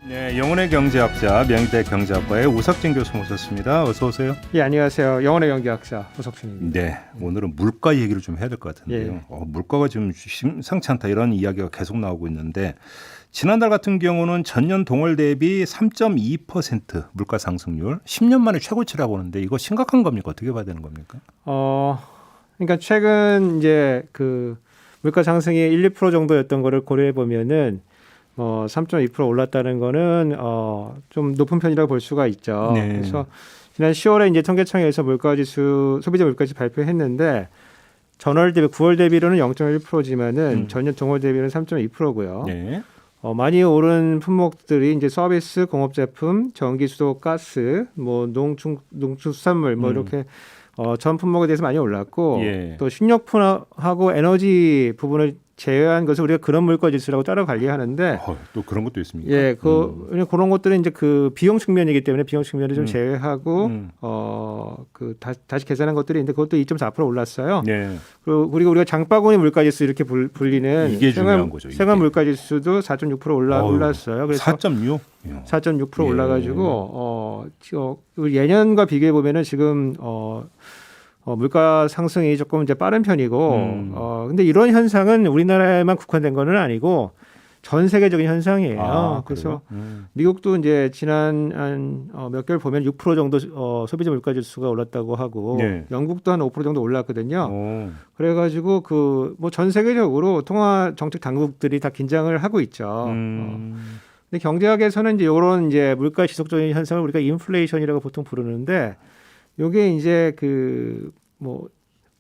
네, 영혼의 경제학자 명대 경제학과의 우석진 교수 모셨습니다. 어서 오세요. 예, 안녕하세요. 영혼의 경제학자 우석진입니다. 네, 오늘은 물가 얘기를 좀 해야 될 것 같은데요. 예. 물가가 지금 심상치 않다 이런 이야기가 계속 나오고 있는데 지난달 같은 경우는 전년 동월 대비 3.2% 물가 상승률, 10년 만에 최고치라고 하는데 이거 심각한 겁니까? 어떻게 봐야 되는 겁니까? 그러니까 최근 이제 그 물가 상승이 1, 2% 정도였던 거를 고려해 보면은 3.2% 올랐다는 거는 좀 높은 편이라고 볼 수가 있죠. 네. 그래서 지난 10월에 이제 통계청에서 물가지수 소비자 물가지수 발표했는데 전월 대비 9월 대비로는 0.1%지만은 전년 동월 대비는 3.2%고요. 네. 많이 오른 품목들이 이제 서비스, 공업 제품, 전기, 수도, 가스, 뭐 농축수산물 뭐 이렇게 전 품목에 대해서 많이 올랐고 예. 또 식료품하고 에너지 부분을 제외한 것을 우리가 그런 물가 지수라고 따로 관리하는데 또 그런 것도 있습니까? 예, 그런 것들은 이제 그 비용 측면이기 때문에 비용 측면을 좀 제외하고 다시 계산한 것들이 있는데 그것도 2.4% 올랐어요. 네. 그리고 우리가 장바구니 물가지수 이렇게 불리는 이게 중요한 거죠. 이게. 생활 물가지수도 4.6% 올랐어요. 그래서 4.6? 4.6% 예. 올라가지고 예년과 비교해 보면은 지금 물가 상승이 조금 이제 빠른 편이고 근데 이런 현상은 우리나라에만 국한된 거는 아니고 전 세계적인 현상이에요. 그래서 미국도 이제 지난 한 몇 개월 보면 6% 정도 소비자 물가 지수가 올랐다고 하고 네. 영국도 한 5% 정도 올랐거든요. 그래가지고 뭐 전 세계적으로 통화 정책 당국들이 다 긴장을 하고 있죠. 근데 경제학에서는 이제 이런 이제 물가 지속적인 현상을 우리가 인플레이션이라고 보통 부르는데 요게 이제 뭐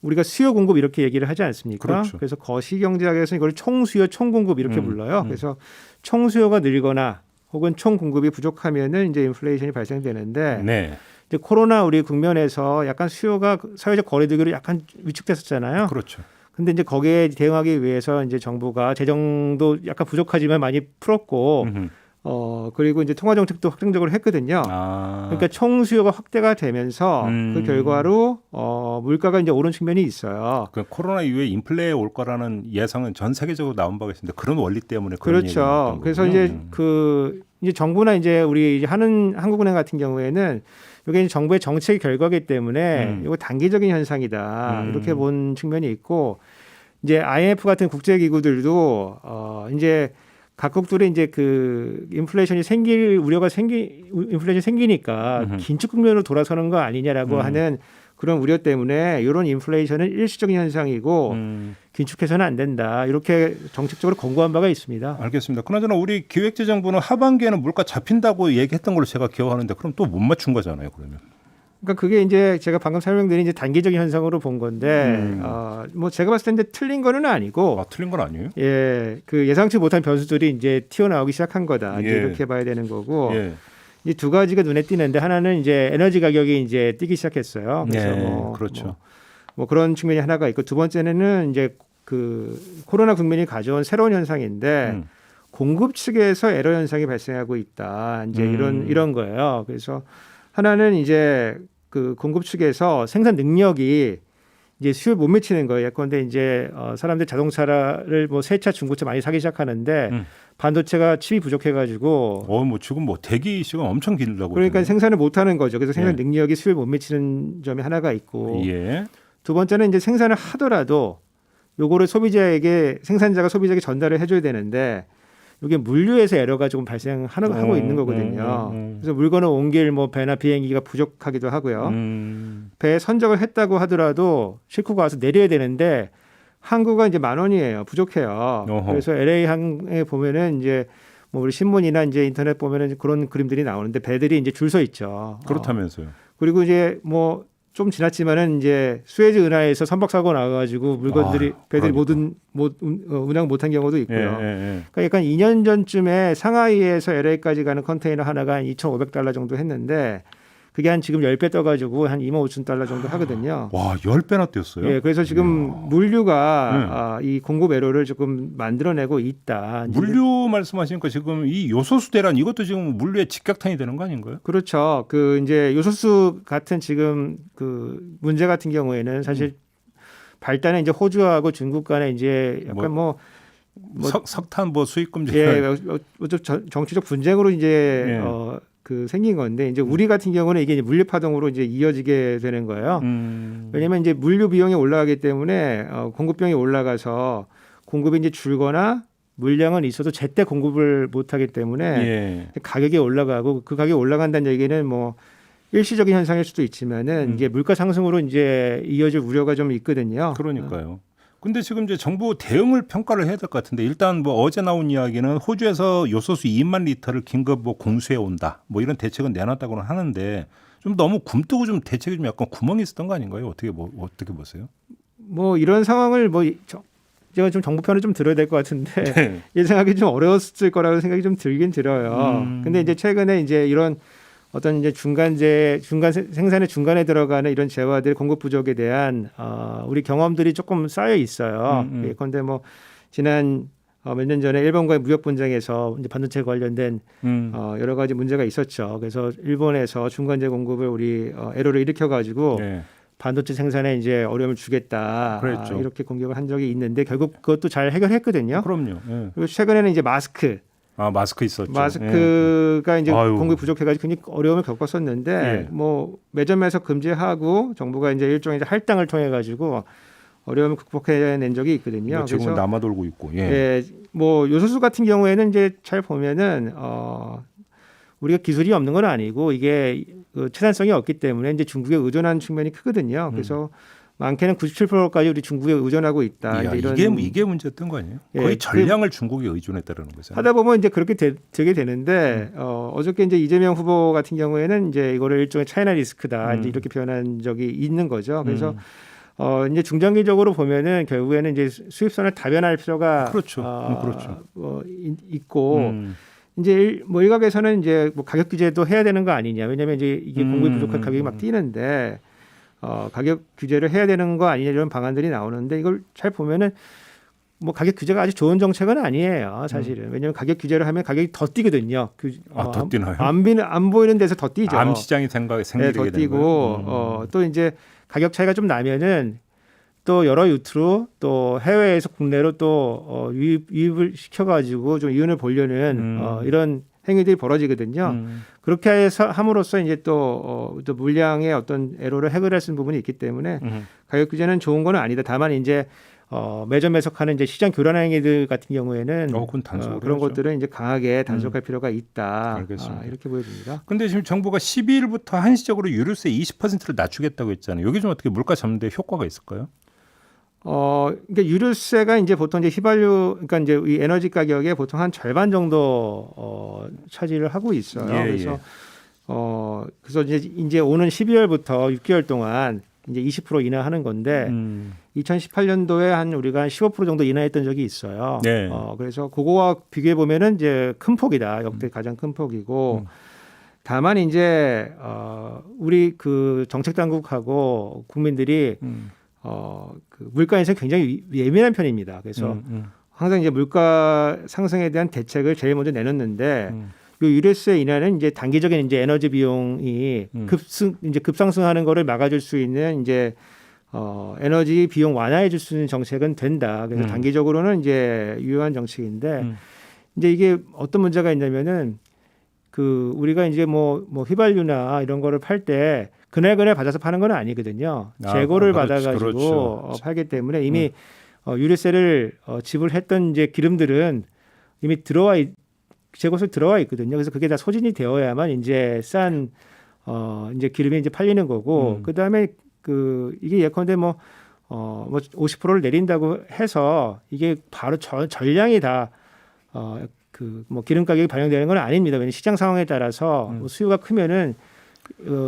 우리가 수요 공급 이렇게 얘기를 하지 않습니까? 그렇죠. 그래서 거시경제학에서는 이걸 총수요 총공급 이렇게 불러요. 그래서 총수요가 늘거나 혹은 총공급이 부족하면은 이제 인플레이션이 발생되는데 네. 이제 코로나 우리 국면에서 약간 수요가 사회적 거리두기로 약간 위축됐었잖아요. 그렇죠. 근데 이제 거기에 대응하기 위해서 이제 정부가 재정도 약간 부족하지만 많이 풀었고 그리고 이제 통화 정책도 확정적으로 했거든요. 그러니까 총수요가 확대가 되면서 그 결과로 물가가 이제 오른 측면이 있어요. 그 코로나 이후에 인플레 올 거라는 예상은 전 세계적으로 나온 바가 있는데 그런 원리 때문에 그런 그렇죠. 그래서 이제 이제 정부나 이제 우리 이제 하는 한국은행 같은 경우에는 이게 정부의 정책의 결과이기 때문에 이거 단기적인 현상이다 이렇게 본 측면이 있고 이제 IMF 같은 국제 기구들도 이제 각국들이 이제 그 인플레이션이 생길 우려가 인플레이션이 생기니까 긴축 국면으로 돌아서는 거 아니냐라고 하는 그런 우려 때문에 이런 인플레이션은 일시적인 현상이고 긴축해서는 안 된다. 이렇게 정책적으로 권고한 바가 있습니다. 알겠습니다. 그나저나 우리 기획재정부는 하반기에는 물가 잡힌다고 얘기했던 걸로 제가 기억하는데 그럼 또 못 맞춘 거잖아요, 그러면. 그러니까 그게 이제 제가 방금 설명드린 이제 단기적인 현상으로 본 건데 뭐 제가 봤을 때 틀린 거는 아니고 틀린 건 아니에요? 예, 그 예상치 못한 변수들이 이제 튀어나오기 시작한 거다. 이제 이렇게 봐야 되는 거고. 이 두 가지가 눈에 띄는데 하나는 이제 에너지 가격이 이제 뛰기 시작했어요. 그래서 그렇죠. 뭐 그런 측면이 하나가 있고 두 번째는 이제 그 코로나 국면이 가져온 새로운 현상인데 공급 측에서 에러 현상이 발생하고 있다. 이제 이런 거예요. 그래서 하나는 이제 그 공급 측에서 생산 능력이 이제 수요에 못 미치는 거예요. 그런데 이제 사람들 자동차를 뭐 새 차, 중고차 많이 사기 시작하는데 반도체가 칩이 부족해가지고 뭐 지금 뭐 대기 시간 엄청 길다고. 그러니까 생산을 못 하는 거죠. 그래서 생산 능력이 수요에 못 미치는 점이 하나가 있고 두 번째는 이제 생산을 하더라도 요거를 생산자가 소비자에게 전달을 해줘야 되는데 이게 물류에서 에러가 조금 발생하고 있는 거거든요. 그래서 물건을 옮길 뭐 배나 비행기가 부족하기도 하고요. 배에 선적을 했다고 하더라도 싣고 가서 내려야 되는데 항구가 이제 10,000원이에요. 부족해요. 그래서 LA 항에 보면은 이제 뭐 우리 신문이나 이제 인터넷 보면은 그런 그림들이 나오는데 배들이 이제 줄 서 있죠. 그렇다면서요. 그리고 이제 뭐 좀 지났지만은 이제 수에즈 운하에서 선박 사고 나가지고 물건들이 배들이 운항 못한 경우도 있고요. 그러니까 약간 2년 전쯤에 상하이에서 LA까지 가는 컨테이너 하나가 한 $2,500 정도 했는데 그게 한 지금 10배 떠가지고 한 $25,000 정도 하거든요. 와, 10배나 뛰었어요? 예, 그래서 지금 물류가 이 공급 에러를 조금 만들어내고 있다. 물류 말씀하시니까 지금 이 요소수 대란 이것도 지금 물류의 직격탄이 되는 거 아닌가요? 그렇죠. 그 이제 요소수 같은 지금 그 문제 같은 경우에는 사실 발단은 이제 호주하고 중국 간에 이제 약간 석탄 뭐 수입 금지. 예, 정치적 분쟁으로 이제 예. 그 생긴 건데 이제 우리 같은 경우는 이게 이제 물류 파동으로 이제 이어지게 되는 거예요. 왜냐하면 이제 물류 비용이 올라가기 때문에 공급 비용이 올라가서 공급이 이제 줄거나 물량은 있어도 제때 공급을 못하기 때문에 예. 가격이 올라가고 그 가격이 올라간다는 얘기는 뭐 일시적인 현상일 수도 있지만은 이게 물가 상승으로 이제 이어질 우려가 좀 있거든요. 그러니까요. 근데 지금 이제 정부 대응을 평가를 해야 될 것 같은데 일단 뭐 어제 나온 이야기는 호주에서 요소수 2만 리터를 긴급 뭐 공수해 온다. 뭐 이런 대책은 내놨다고는 하는데 좀 너무 굼뜨고 좀 대책이 좀 약간 구멍이 있었던 거 아닌가요? 어떻게 보세요? 뭐 이런 상황을 뭐 제가 좀 정부 편을 좀 들어야 될 것 같은데 네. 예상하기 좀 어려웠을 거라고 생각이 좀 들긴 들어요. 근데 이제 최근에 이제 이런 어떤 이제 중간 생산의 중간에 들어가는 이런 재화들 공급 부족에 대한 우리 경험들이 조금 쌓여 있어요. 예컨대 뭐 지난 몇 년 전에 일본과의 무역 분쟁에서 이제 반도체 관련된 여러 가지 문제가 있었죠. 그래서 일본에서 중간재 공급을 우리 애로를 일으켜 가지고 네. 반도체 생산에 이제 어려움을 주겠다. 이렇게 공격을 한 적이 있는데 결국 그것도 잘 해결했거든요. 그럼요. 예. 그리고 최근에는 이제 마스크 있었죠. 마스크가 이제 아유. 공급이 부족해가지고 굉장히 어려움을 겪었었는데 예. 뭐 매점에서 금지하고 정부가 이제 일종의 이제 할당을 통해 가지고 어려움을 극복해낸 적이 있거든요. 지금 그래서 남아 돌고 있고. 예. 예, 뭐 요소수 같은 경우에는 이제 잘 보면은 우리가 기술이 없는 건 아니고 이게 그 채산성이 없기 때문에 이제 중국에 의존하는 측면이 크거든요. 그래서 많게는 97%까지 우리 중국에 의존하고 있다. 이야, 이제 이런 이게 문제였던 거 아니에요? 예, 거의 전량을 중국에 의존했다는 거죠. 하다 보면 이제 그렇게 되게 되는데 어저께 이제 이재명 후보 같은 경우에는 이제 이거를 일종의 차이나 리스크다 이제 이렇게 표현한 적이 있는 거죠. 그래서 이제 중장기적으로 보면은 결국에는 이제 수입선을 다변할 필요가 그렇죠. 그렇죠. 있고 이제 뭐 일각에서는 이제 뭐 가격 규제도 해야 되는 거 아니냐. 왜냐하면 이제 이게 공급이 부족한 가격이 막 뛰는데 가격 규제를 해야 되는 거 아니냐 이런 방안들이 나오는데 이걸 잘 보면은 뭐 가격 규제가 아주 좋은 정책은 아니에요, 사실은. 왜냐하면 가격 규제를 하면 가격이 더 뛰거든요. 더 뛰나요? 안 보이는 데서 더 뛰죠. 암 시장이 생기게 네, 더 되는 뛰고 거예요. 또 이제 가격 차이가 좀 나면은 또 여러 루트로 또 해외에서 국내로 또 유입을 시켜가지고 좀 이윤을 보려는 이런 행위들이 벌어지거든요. 그렇게 해서 함으로써 이제 또 물량의 어떤 애로를 해결할 수 있는 부분이 있기 때문에 가격 규제는 좋은 건 아니다. 다만 이제 매점에서 하는 이제 시장 교란 행위들 같은 경우에는 그런 것들은 이제 강하게 단속할 필요가 있다. 이렇게 보여집니다. 그런데 지금 정부가 12일부터 한시적으로 유류세 20%를 낮추겠다고 했잖아요. 여기 좀 어떻게 물가 잡는 데 효과가 있을까요? 그러니까 유류세가 이제 보통 이제 휘발유, 그러니까 이제 이 에너지 가격의 보통 한 절반 정도 차지를 하고 있어요. 그래서 그래서 이제 오는 12월부터 6개월 동안 이제 20% 인하하는 건데 2018년도에 한 우리가 한 15% 정도 인하했던 적이 있어요. 네. 그래서 그거와 비교해 보면은 이제 큰 폭이다. 역대 가장 큰 폭이고. 다만 이제 우리 그 정책 당국하고 국민들이 그 물가 인상이 굉장히 예민한 편입니다. 그래서 항상 이제 물가 상승에 대한 대책을 제일 먼저 내놓는데 이 유류세 인하는 이제 단기적인 이제 에너지 비용이 급상승하는 거를 막아줄 수 있는 이제 에너지 비용 완화해줄 수 있는 정책은 된다. 그래서 단기적으로는 이제 유효한 정책인데 이제 이게 어떤 문제가 있냐면은 그 우리가 이제 뭐 휘발유나 이런 거를 팔 때 그날 받아서 파는 건 아니거든요. 재고를 받아가지고 팔기 때문에 이미 유류세를 지불했던 이제 기름들은 이미 재고소에 들어와 있거든요. 그래서 그게 다 소진이 되어야만 이제 싼 이제 기름이 이제 팔리는 거고 그 다음에 이게 예컨대 뭐 50%를 내린다고 해서 이게 바로 전량이 다 뭐 기름 가격이 반영되는 건 아닙니다. 왜냐하면 시장 상황에 따라서 뭐 수요가 크면은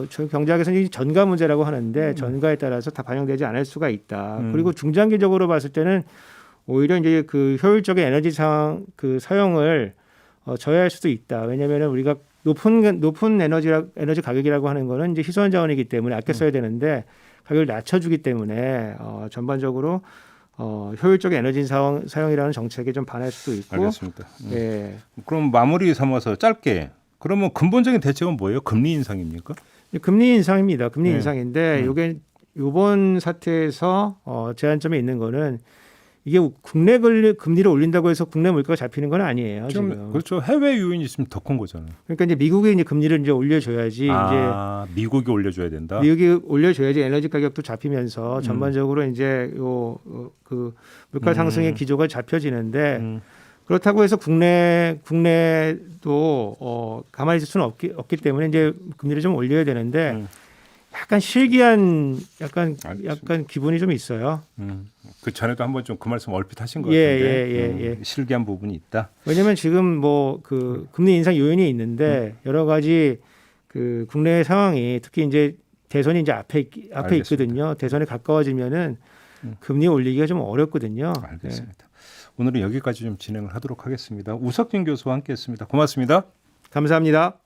저희 경제학에서는 전가 문제라고 하는데 전가에 따라서 다 반영되지 않을 수가 있다. 그리고 중장기적으로 봤을 때는 오히려 이제 그 효율적인 에너지 사용을 저해할 수도 있다. 왜냐하면 우리가 높은 에너지 가격이라고 하는 거는 이제 희소한 자원이기 때문에 아껴 써야 되는데 가격을 낮춰주기 때문에 전반적으로 효율적인 에너지 사용이라는 정책에 좀 반할 수도 있고. 알겠습니다. 예. 그럼 마무리 삼아서 짧게. 그러면 근본적인 대책은 뭐예요? 금리 인상입니까? 금리 인상입니다. 금리 인상인데 이게 이번 사태에서 제한점이 있는 거는 이게 국내 금리를 올린다고 해서 국내 물가가 잡히는 건 아니에요. 지금. 그렇죠. 해외 요인이 있으면 더 큰 거잖아요. 그러니까 이제 미국이 이제 금리를 이제 올려줘야지 이제 미국이 올려줘야 된다. 미국이 올려줘야지 에너지 가격도 잡히면서 전반적으로 이제 그 물가 상승의 기조가 잡혀지는데 그렇다고 해서 국내도 가만히 있을 수는 없기 때문에 이제 금리를 좀 올려야 되는데. 약간 실기한 약간 기분이 좀 있어요. 그 전에도 한번 좀 그 말씀 얼핏 하신 것 같은데 실기한 부분이 있다. 왜냐하면 지금 뭐 그 금리 인상 요인이 있는데 여러 가지 그 국내 상황이 특히 이제 대선이 이제 앞에 있거든요. 대선에 가까워지면은 금리 올리기가 좀 어렵거든요. 알겠습니다. 네. 오늘은 여기까지 좀 진행을 하도록 하겠습니다. 우석진 교수와 함께했습니다. 고맙습니다. 감사합니다.